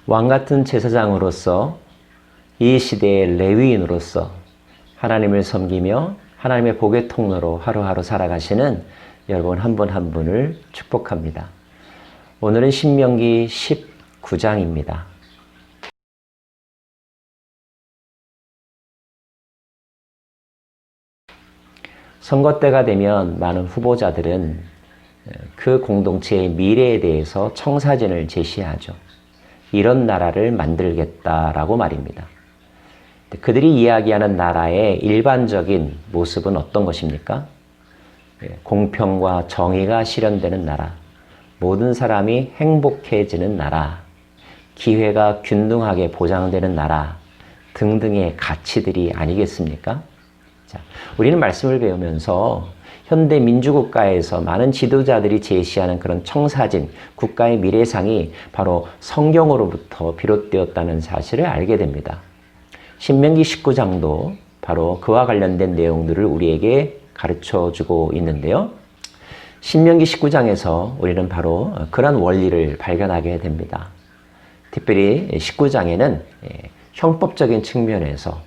왕같은 제사장으로서 이 시대의 레위인으로서 하나님을 섬기며 하나님의 복의 통로로 하루하루 살아가시는 여러분 한 분 한 분을 축복합니다. 오늘은 신명기 19장입니다. 선거 때가 되면 많은 후보자들은 그 공동체의 미래에 대해서 청사진을 제시하죠. 이런 나라를 만들겠다라고 말입니다. 그들이 이야기하는 나라의 일반적인 모습은 어떤 것입니까? 공평과 정의가 실현되는 나라, 모든 사람이 행복해지는 나라, 기회가 균등하게 보장되는 나라 등등의 가치들이 아니겠습니까? 자, 우리는 말씀을 배우면서 현대 민주국가에서 많은 지도자들이 제시하는 그런 청사진, 국가의 미래상이 바로 성경으로부터 비롯되었다는 사실을 알게 됩니다. 신명기 19장도 바로 그와 관련된 내용들을 우리에게 가르쳐주고 있는데요. 신명기 19장에서 우리는 바로 그런 원리를 발견하게 됩니다. 특별히 19장에는 형법적인 측면에서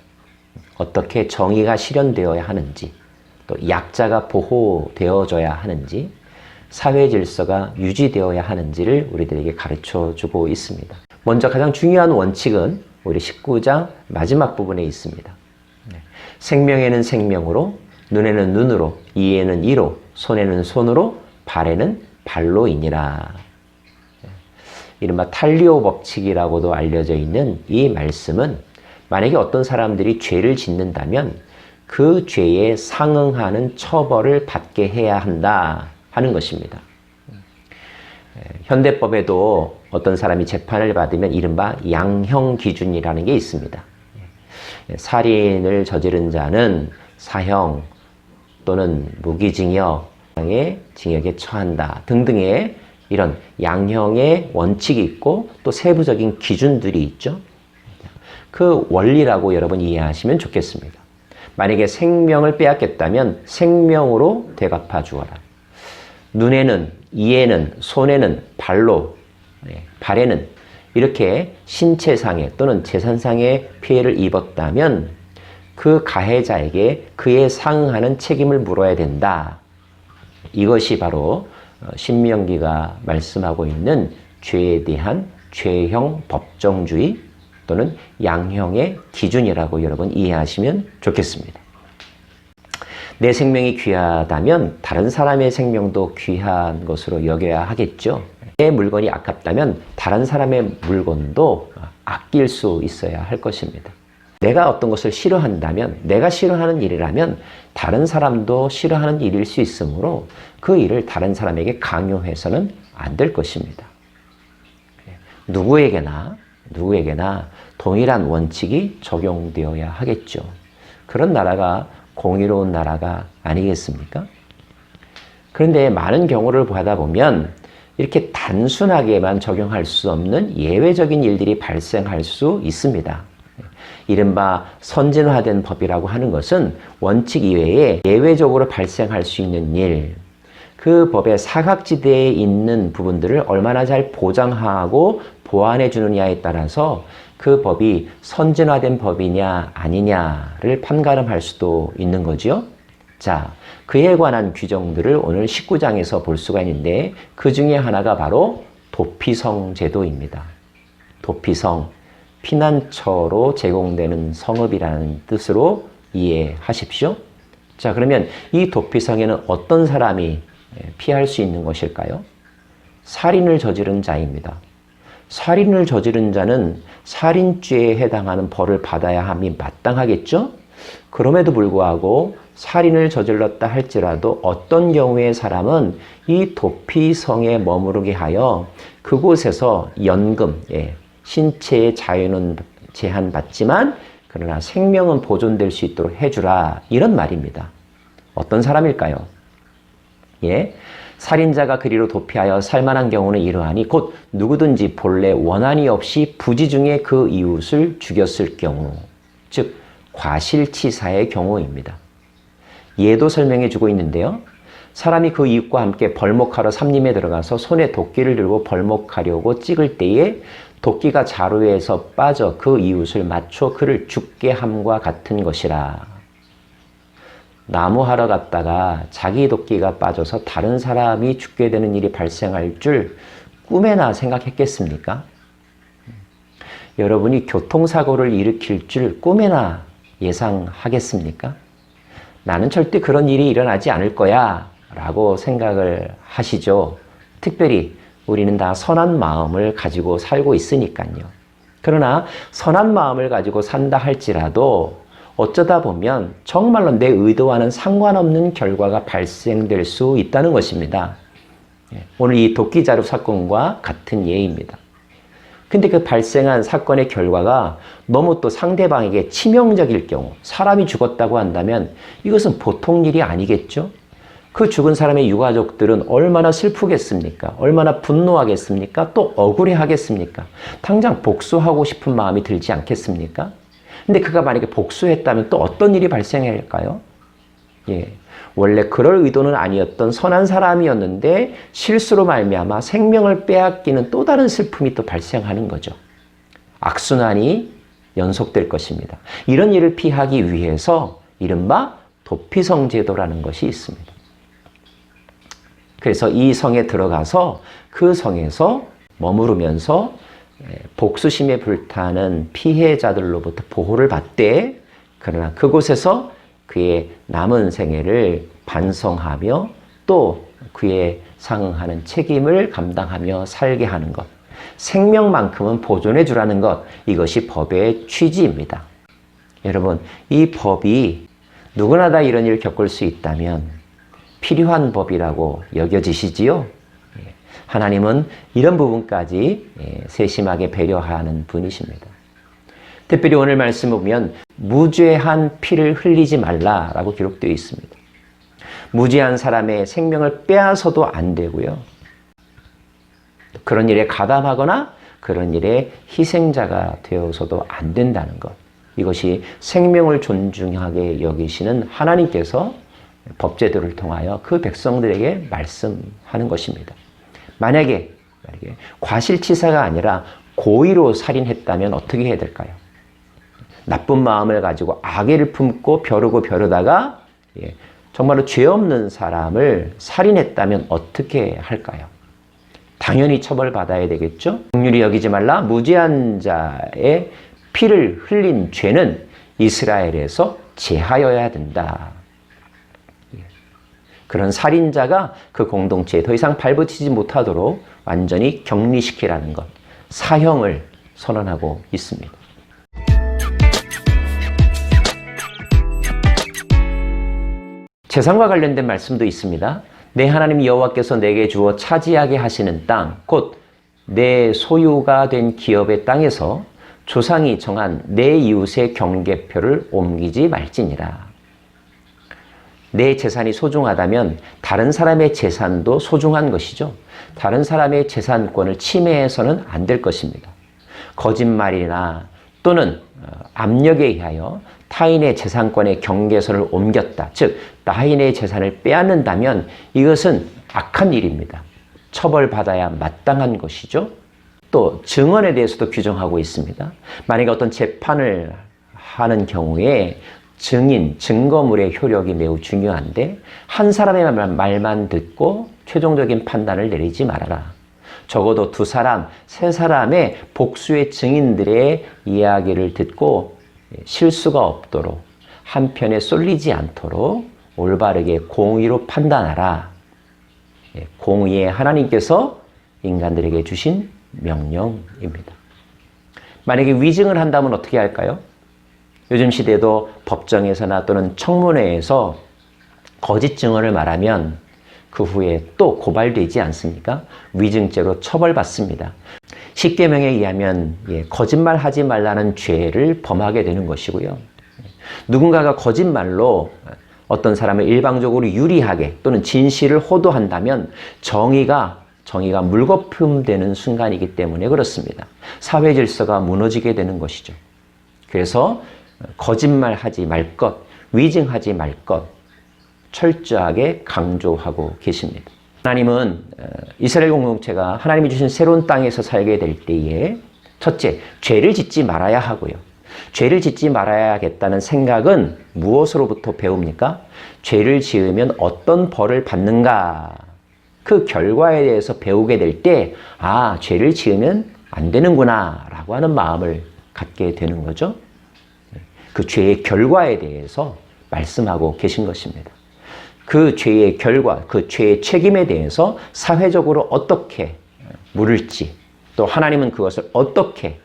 어떻게 정의가 실현되어야 하는지, 또 약자가 보호되어져야 하는지, 사회 질서가 유지되어야 하는지를 우리들에게 가르쳐주고 있습니다. 먼저 가장 중요한 원칙은 우리 19장 마지막 부분에 있습니다. 생명에는 생명으로, 눈에는 눈으로, 이에는 이로, 손에는 손으로, 발에는 발로이니라. 이른바 탈리오 법칙이라고도 알려져 있는 이 말씀은 만약에 어떤 사람들이 죄를 짓는다면 그 죄에 상응하는 처벌을 받게 해야 한다 하는 것입니다. 현대법에도 어떤 사람이 재판을 받으면 이른바 양형 기준이라는 게 있습니다. 살인을 저지른 자는 사형 또는 무기징역의 징역에 처한다 등등의 이런 양형의 원칙이 있고 또 세부적인 기준들이 있죠. 그 원리라고 여러분 이해하시면 좋겠습니다. 만약에 생명을 빼앗겼다면 생명으로 되갚아 주어라. 눈에는, 이에는, 손에는, 발로, 발에는 이렇게 신체상의 또는 재산상의 피해를 입었다면 그 가해자에게 그에 상응하는 책임을 물어야 된다. 이것이 바로 신명기가 말씀하고 있는 죄에 대한 죄형 법정주의 또는 양형의 기준이라고 여러분 이해하시면 좋겠습니다. 내 생명이 귀하다면 다른 사람의 생명도 귀한 것으로 여겨야 하겠죠. 내 물건이 아깝다면 다른 사람의 물건도 아낄 수 있어야 할 것입니다. 내가 어떤 것을 싫어한다면, 내가 싫어하는 일이라면 다른 사람도 싫어하는 일일 수 있으므로 그 일을 다른 사람에게 강요해서는 안 될 것입니다. 누구에게나 동일한 원칙이 적용되어야 하겠죠. 그런 나라가 공의로운 나라가 아니겠습니까? 그런데 많은 경우를 보다 보면 이렇게 단순하게만 적용할 수 없는 예외적인 일들이 발생할 수 있습니다. 이른바 선진화된 법이라고 하는 것은 원칙 이외에 예외적으로 발생할 수 있는 일, 그 법의 사각지대에 있는 부분들을 얼마나 잘 보장하고 보완해 주느냐에 따라서 그 법이 선진화된 법이냐 아니냐를 판가름할 수도 있는 거죠. 자, 그에 관한 규정들을 오늘 19장에서 볼 수가 있는데 그 중에 하나가 바로 도피성 제도입니다. 도피성, 피난처로 제공되는 성읍이라는 뜻으로 이해하십시오. 자, 그러면 이 도피성에는 어떤 사람이 피할 수 있는 것일까요? 살인을 저지른 자입니다. 살인을 저지른 자는 살인죄에 해당하는 벌을 받아야 함이 마땅하겠죠? 그럼에도 불구하고 살인을 저질렀다 할지라도 어떤 경우에 사람은 이 도피성에 머무르게 하여 그곳에서 연금, 신체의 자유는 제한받지만 그러나 생명은 보존될 수 있도록 해주라, 이런 말입니다. 어떤 사람일까요? 살인자가 그리로 도피하여 살만한 경우는 이러하니 곧 누구든지 본래 원한이 없이 부지 중에 그 이웃을 죽였을 경우, 즉 과실치사의 경우입니다. 예도 설명해 주고 있는데요. 사람이 그 이웃과 함께 벌목하러 삼림에 들어가서 손에 도끼를 들고 벌목하려고 찍을 때에 도끼가 자루에서 빠져 그 이웃을 맞춰 그를 죽게 함과 같은 것이라. 나무하러 갔다가 자기 도끼가 빠져서 다른 사람이 죽게 되는 일이 발생할 줄 꿈에나 생각했겠습니까? 여러분이 교통사고를 일으킬 줄 꿈에나 예상하겠습니까? 나는 절대 그런 일이 일어나지 않을 거야 라고 생각을 하시죠. 특별히 우리는 다 선한 마음을 가지고 살고 있으니까요. 그러나 선한 마음을 가지고 산다 할지라도 어쩌다 보면 정말로 내 의도와는 상관없는 결과가 발생될 수 있다는 것입니다. 오늘 이 도끼자루 사건과 같은 예입니다. 근데 그 발생한 사건의 결과가 너무 또 상대방에게 치명적일 경우, 사람이 죽었다고 한다면 이것은 보통 일이 아니겠죠? 그 죽은 사람의 유가족들은 얼마나 슬프겠습니까? 얼마나 분노하겠습니까? 또 억울해하겠습니까? 당장 복수하고 싶은 마음이 들지 않겠습니까? 근데 그가 만약에 복수했다면 또 어떤 일이 발생할까요? 원래 그럴 의도는 아니었던 선한 사람이었는데 실수로 말미암아 생명을 빼앗기는 또 다른 슬픔이 또 발생하는 거죠. 악순환이 연속될 것입니다. 이런 일을 피하기 위해서 이른바 도피성 제도라는 것이 있습니다. 그래서 이 성에 들어가서 그 성에서 머무르면서 복수심에 불타는 피해자들로부터 보호를 받되, 그러나 그곳에서 그의 남은 생애를 반성하며 또 그에 상응하는 책임을 감당하며 살게 하는 것, 생명만큼은 보존해 주라는 것, 이것이 법의 취지입니다. 여러분, 이 법이 누구나 다 이런 일을 겪을 수 있다면 필요한 법이라고 여겨지시지요? 하나님은 이런 부분까지 세심하게 배려하는 분이십니다. 특별히 오늘 말씀을 보면 무죄한 피를 흘리지 말라라고 기록되어 있습니다. 무죄한 사람의 생명을 빼앗아도 안 되고요. 그런 일에 가담하거나 그런 일에 희생자가 되어서도 안 된다는 것. 이것이 생명을 존중하게 여기시는 하나님께서 법제도를 통하여 그 백성들에게 말씀하는 것입니다. 만약에 과실치사가 아니라 고의로 살인했다면 어떻게 해야 될까요? 나쁜 마음을 가지고 악의를 품고 벼르다가 정말로 죄 없는 사람을 살인했다면 어떻게 할까요? 당연히 처벌받아야 되겠죠? 긍휼히 여기지 말라. 무죄한 자의 피를 흘린 죄는 이스라엘에서 제하여야 된다. 그런 살인자가 그 공동체에 더 이상 발붙이지 못하도록 완전히 격리시키라는 것, 사형을 선언하고 있습니다. 재산과 관련된 말씀도 있습니다. 내 하나님 여호와께서 내게 주어 차지하게 하시는 땅, 곧 내 소유가 된 기업의 땅에서 조상이 정한 내 이웃의 경계표를 옮기지 말지니라. 내 재산이 소중하다면 다른 사람의 재산도 소중한 것이죠. 다른 사람의 재산권을 침해해서는 안 될 것입니다. 거짓말이나 또는 압력에 의하여 타인의 재산권의 경계선을 옮겼다. 즉 타인의 재산을 빼앗는다면 이것은 악한 일입니다. 처벌받아야 마땅한 것이죠. 또 증언에 대해서도 규정하고 있습니다. 만약에 어떤 재판을 하는 경우에 증인, 증거물의 효력이 매우 중요한데 한 사람의 말만 듣고 최종적인 판단을 내리지 말아라. 적어도 2사람, 3사람의 복수의 증인들의 이야기를 듣고 실수가 없도록 한편에 쏠리지 않도록 올바르게 공의로 판단하라. 공의의 하나님께서 인간들에게 주신 명령입니다. 만약에 위증을 한다면 어떻게 할까요? 요즘 시대도 법정에서나 또는 청문회에서 거짓 증언을 말하면 그 후에 또 고발되지 않습니까? 위증죄로 처벌받습니다. 십계명에 의하면 거짓말하지 말라는 죄를 범하게 되는 것이고요. 누군가가 거짓말로 어떤 사람을 일방적으로 유리하게 또는 진실을 호도한다면 정의가 물거품되는 순간이기 때문에 그렇습니다. 사회 질서가 무너지게 되는 것이죠. 그래서 거짓말하지 말 것, 위증하지 말 것 철저하게 강조하고 계십니다. 하나님은 이스라엘 공동체가 하나님이 주신 새로운 땅에서 살게 될 때에 첫째, 죄를 짓지 말아야 하고요. 죄를 짓지 말아야겠다는 생각은 무엇으로부터 배웁니까? 죄를 지으면 어떤 벌을 받는가? 그 결과에 대해서 배우게 될 때, 아, 죄를 지으면 안 되는구나 라고 하는 마음을 갖게 되는 거죠. 그 죄의 결과에 대해서 말씀하고 계신 것입니다. 그 죄의 결과, 그 죄의 책임에 대해서 사회적으로 어떻게 물을지, 또 하나님은 그것을 어떻게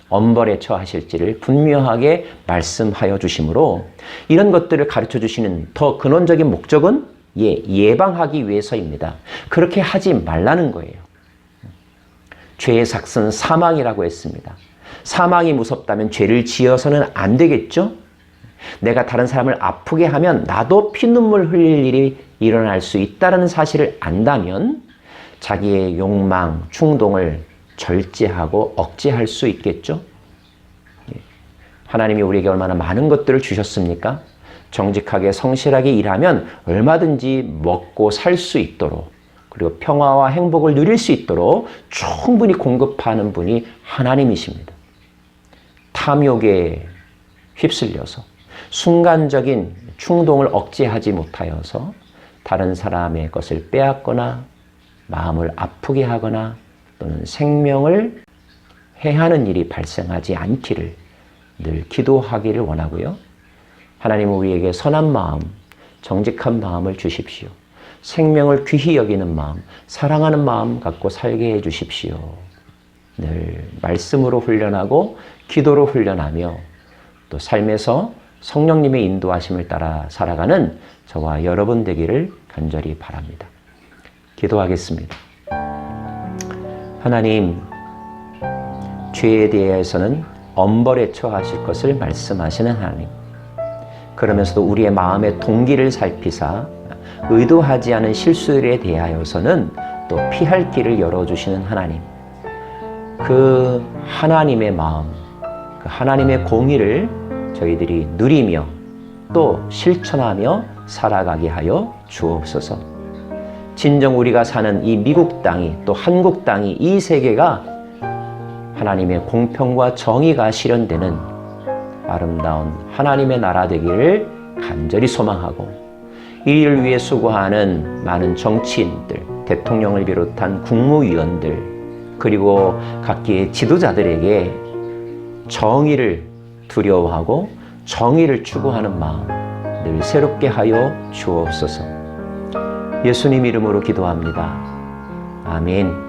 엄벌에 처하실지를 분명하게 말씀하여 주시므로 이런 것들을 가르쳐 주시는 더 근원적인 목적은 예방하기 위해서입니다. 그렇게 하지 말라는 거예요. 죄의 삭은 사망이라고 했습니다. 사망이 무섭다면 죄를 지어서는 안 되겠죠? 내가 다른 사람을 아프게 하면 나도 피눈물 흘릴 일이 일어날 수 있다는 사실을 안다면 자기의 욕망, 충동을 절제하고 억제할 수 있겠죠? 하나님이 우리에게 얼마나 많은 것들을 주셨습니까? 정직하게 성실하게 일하면 얼마든지 먹고 살 수 있도록, 그리고 평화와 행복을 누릴 수 있도록 충분히 공급하는 분이 하나님이십니다. 탐욕에 휩쓸려서 순간적인 충동을 억제하지 못하여서 다른 사람의 것을 빼앗거나 마음을 아프게 하거나 또는 생명을 해하는 일이 발생하지 않기를 늘 기도하기를 원하고요. 하나님은 우리에게 선한 마음, 정직한 마음을 주십시오. 생명을 귀히 여기는 마음, 사랑하는 마음 갖고 살게 해 주십시오. 늘 말씀으로 훈련하고 기도로 훈련하며 또 삶에서 성령님의 인도하심을 따라 살아가는 저와 여러분 되기를 간절히 바랍니다. 기도하겠습니다. 하나님, 죄에 대해서는 엄벌에 처하실 것을 말씀하시는 하나님. 그러면서도 우리의 마음의 동기를 살피사 의도하지 않은 실수들에 대하여서는 또 피할 길을 열어주시는 하나님. 그 하나님의 마음, 그 하나님의 공의를 저희들이 누리며 또 실천하며 살아가게 하여 주옵소서. 진정 우리가 사는 이 미국 땅이 또 한국 땅이 이 세계가 하나님의 공평과 정의가 실현되는 아름다운 하나님의 나라 되기를 간절히 소망하고 이 일을 위해 수고하는 많은 정치인들, 대통령을 비롯한 국무위원들 그리고 각기의 지도자들에게 정의를 두려워하고 정의를 추구하는 마음 늘 새롭게 하여 주옵소서. 예수님 이름으로 기도합니다. 아멘.